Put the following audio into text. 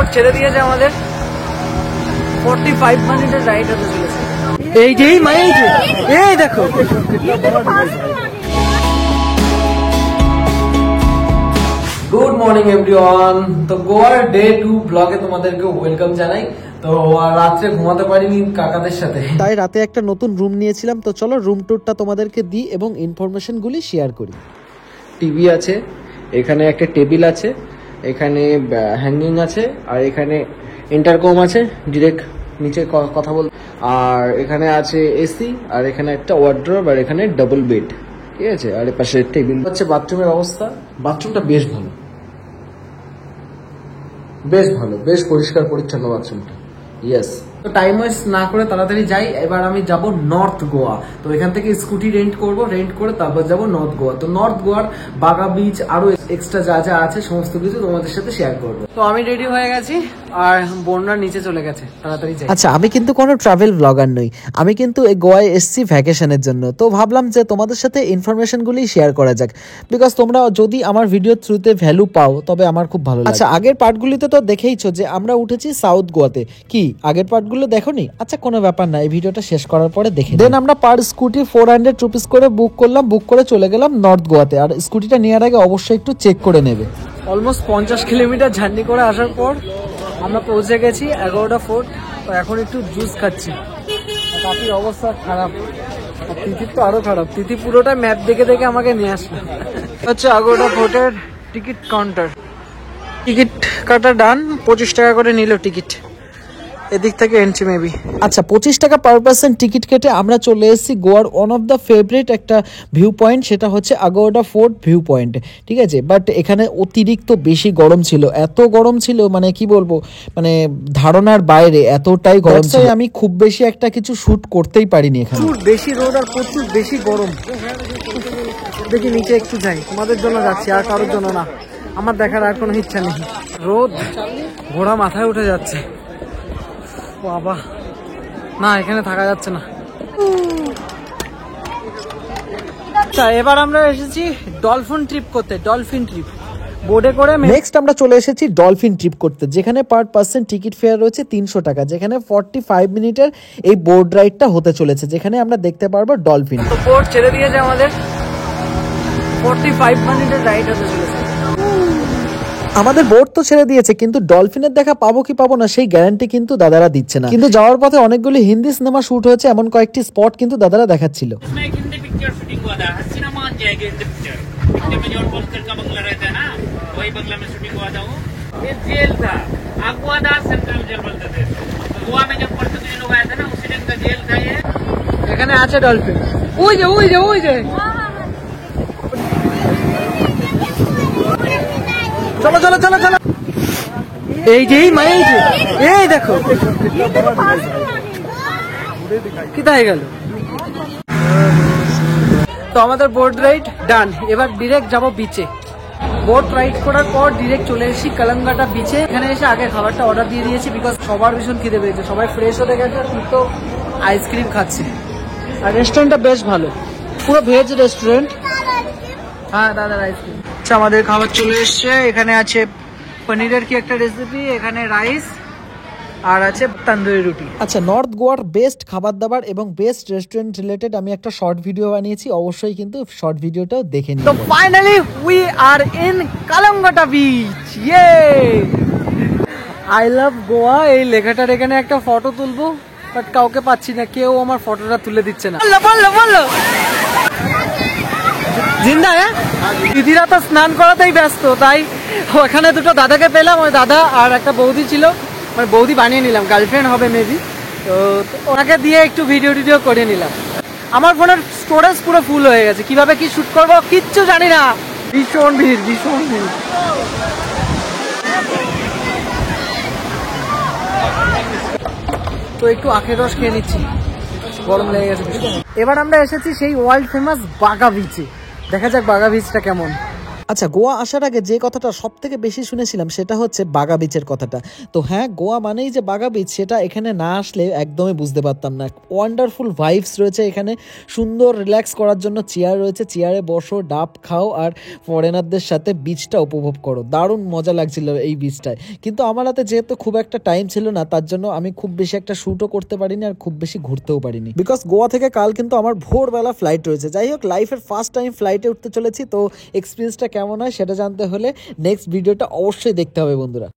Boat ছেড়ে দিয়েছে আমাদের। 45 মিনিটের রাইড হতে চলেছে। এই যেই এই দেখো, গুড মর্নিং এভরিওয়ান। তো গোয়ার ডে 2 ব্লগে তোমাদেরকে ওয়েলকাম জানাই। তো রাত্রে ঘুমাতে পারিনি কাকাদের সাথে, তাই রাতে একটা নতুন রুম নিয়েছিলাম। তো চলো রুম ট্যুরটা তোমাদেরকে দিই এবং ইনফরমেশন গুলি শেয়ার করি। টিভি আছে, এখানে একটা টেবিল আছে, এখানে হ্যাঙ্গিং আছে, আর এখানে ইন্টারকম আছে, ডিরেক্ট নিচে কথা বল। আর এখানে আছে এসি, আর এখানে একটা ওয়ার্ড্রোব, আর এখানে ডাবল বেড, ঠিক আছে। আর এর পাশে টেবিল হচ্ছে। বাথরুমের অবস্থা, বাথরুমটা বেশ ভালো, বেশ পরিষ্কার পরিচ্ছন্ন বাথরুমটা। ইয়েস। তো টাইম ওয়েস্ট না করে তাড়াতাড়ি যাই। এবার আমি যাব নর্থ গোয়া। তো এখান থেকে স্কুটি রেন্ট করে তারপর যাব নর্থ গোয়া। তো নর্থ গোয়ার বাগা বিচ আরো এক্সট্রা যা যা আছে সমস্ত কিছু তোমাদের সাথে শেয়ার করবো। তো আমি রেডি হয়ে গেছি আর বন্যার নিচে চলে গেছে, তাড়াতাড়ি যাই। আচ্ছা, আমি কিন্তু কোনো ট্রাভেল ব্লগার নই, আমি কিন্তু এই গোয়ায় এসেছি ভ্যাকেশনের জন্য। তো ভাবলাম যে তোমাদের সাথে ইনফরমেশন গুলি শেয়ার করা যাক, বিকজ তোমরা যদি আমার ভিডিও থ্রুতে ভ্যালু পাও তবে আমার খুব ভালো লাগে। আচ্ছা, আগের পার্টগুলিতে তো দেখেইছো যে আমরা উঠেছি সাউথ গোয়াতে। কি আগের পার্টগুলো দেখোনি? আচ্ছা, কোনো ব্যাপার না, এই ভিডিওটা শেষ করার পরে দেখে। দেন আমরা পার স্কুটি 400 রুপিস করে বুক করে চলে গেলাম নর্থ গোয়াতে। আর স্কুটিটা নেওয়ার আগে অবশ্যই একটু চেক করে নেবে। অলমোস্ট 50 কিলোমিটার জার্নি করে আসার পর আমরা পৌঁছে গেছি 11টা ফোর্ট। তো এখন একটু জুস খাচ্ছি। কাফি অবস্থা খারাপ, তিথির তো আরো খারাপ। তিথি পুরোটা ম্যাপ দেখে আমাকে নিয়ে আসলো। হচ্ছে 11টা ফোর্টের টিকিট কাউন্টার। টিকিট কাটা ডান, 25 টাকা করে নিল টিকিট, এদিক থেকে এন্ট্রি মেবি। আচ্ছা, 25 টাকা পার পার্সন টিকিট কেটে আমরা চলে এসেছি গোয়ার ওয়ান অফ দ্য ফেভারিট একটা ভিউ পয়েন্ট, সেটা হচ্ছে আগোয়াডা ফোর্ট ভিউ পয়েন্ট, ঠিক আছে। বাট এখানে অতিরিক্ত বেশি গরম ছিল, এত গরম ছিল মানে কি বলবো, মানে ধারণার বাইরে, এতটাই গরম ছিল। আমি খুব বেশি একটা কিছু শুট করতেই পারিনি এখানে, প্রচুর বেশি রোদ আর প্রচুর বেশি গরম। দেখি নিচে একটু যাই, তোমাদের জন্য যাচ্ছি, আর কারোর জন্য না। আমার দেখার আর কোনো ইচ্ছা নেই। রোদ ঘোড়া মাথায় উঠে যাচ্ছে। বাবা না, এখানে থাকা যাচ্ছে না। আচ্ছা, এবার আমরা এসেছি ডলফিন ট্রিপ করতে। ডলফিন ট্রিপ বোর্ডে করে। নেক্সট আমরা চলে এসেছি ডলফিন ট্রিপ করতে, যেখানে পার পার্সন টিকিট ফেয়ার রয়েছে 300 টাকা, যেখানে 45 মিনিটের এই বোর্ড রাইডটা হতে চলেছে, যেখানে আমরা দেখতে পারবো ডলফিন। তো বোর্ড ছেড়ে দিয়েছে আমাদের, 45 মিনিটের রাইড হতে চলেছে। আমাদের বোট তো ছেড়ে দিয়েছে, কিন্তু ডলফিনের দেখা পাবো কি পাবো না সেই গ্যারান্টি কিন্তু দাদারা দিচ্ছে না। কিন্তু যাওয়ার পথে অনেকগুলি হিন্দি সিনেমা শুট হয়েছে, এমন কয়েকটি স্পট কিন্তু দাদারা দেখাচ্ছিল। এখানে আছে ডলফিন, ওই যে চলো। এই দেখো কোথায় গেল। তো আমাদের বোট রাইড ডান। এবার ডিরেক্ট যাবো বিচে। বোট রাইড করার পর ডিরেক্ট চলে এসেছি কালাঙ্গাটা বিচে। এখানে এসে আগে খাবারটা অর্ডার দিয়ে দিয়েছি, বিকজ সবার ভীষণ খিদে পেয়েছে, সবাই ফ্রেশ হতে গেছে। তো আইসক্রিম খাচ্ছে। আর রেস্টুরেন্টটা বেশ ভালো, পুরো ভেজ রেস্টুরেন্ট। হ্যাঁ দাদার আইসক্রিম। আচ্ছা, আমাদের খাবার চলে এসছে। এখানে আছে পনিরের কি একটা রেসিপি, এখানে রাইস, আর আছে তন্দুরি রুটি। আচ্ছা, নর্থ গোয়ার বেস্ট খাবার দাবার এবং বেস্ট রেস্টুরেন্ট রিলেটেড আমি একটা শর্ট ভিডিও বানিয়েছি, অবশ্যই কিন্তু শর্ট ভিডিওটাও দেখে নিন। তো finally we are in Calangute beach. Yeah, I love Goa এই লেখাটার এখানে একটা ফটো তুলবো, বাট কাউকে পাচ্ছি না, কেউ আমার ফটোটা তুলে দিচ্ছে না। বললো জিন্দা। হ্যাঁ, দিদিরা তো স্নান করাতেই ব্যস্ত, তাই ওখানে দুটো দাদাকে পেলাম। ওই দাদা আর একটা বৌদি ছিল, মানে বৌদি বানিয়ে নিলাম, গার্লফ্রেন্ড হবে মেবি। তো ওনাকে দিয়ে একটু ভিডিও করে নিলাম। আমার ফোনের স্টোরেজ পুরো ফুল হয়ে গেছে, কিভাবে কি শুট করবো কিচ্ছু জানি না। ভীষণ ভিড়। তো একটু আখের রস খেয়ে নিচ্ছি, গরম লেগে গেছে। এবার আমরা এসেছি সেই ওয়ার্ল্ড ফেমাস বাগা বিচে। দেখা যাক বাগা বিচটা কেমন। আচ্ছা, গোয়া আসার আগে যে কথাটা সব থেকে বেশি শুনেছিলাম সেটা হচ্ছে বাগা বিচের কথাটা। তো হ্যাঁ, গোয়া মানেই যে বাগা বিচ সেটা এখানে না আসলে একদমই বুঝতে পারতাম না। ওয়ান্ডারফুল ভাইবস রয়েছে এখানে, সুন্দর রিল্যাক্স করার জন্য চেয়ার রয়েছে, চেয়ারে বসো, ডাব খাও আর ফরেনারদের সাথে বিচটা উপভোগ করো। দারুণ মজা লাগছিল এই বিচটায়। কিন্তু আমার হাতে যেহেতু খুব একটা টাইম ছিল না, তার জন্য আমি খুব বেশি একটা শ্যুটও করতে পারিনি আর খুব বেশি ঘুরতেও পারিনি, বিকজ গোয়া থেকে কাল কিন্তু আমার ভোরবেলা ফ্লাইট রয়েছে। যাই হোক, লাইফের ফার্স্ট টাইম ফ্লাইটে উঠতে চলেছি, তো এক্সপিরিয়েন্সটা কেমন হয় সেটা জানতে হলে নেক্সট ভিডিওটা অবশ্যই দেখতে হবে বন্ধুরা।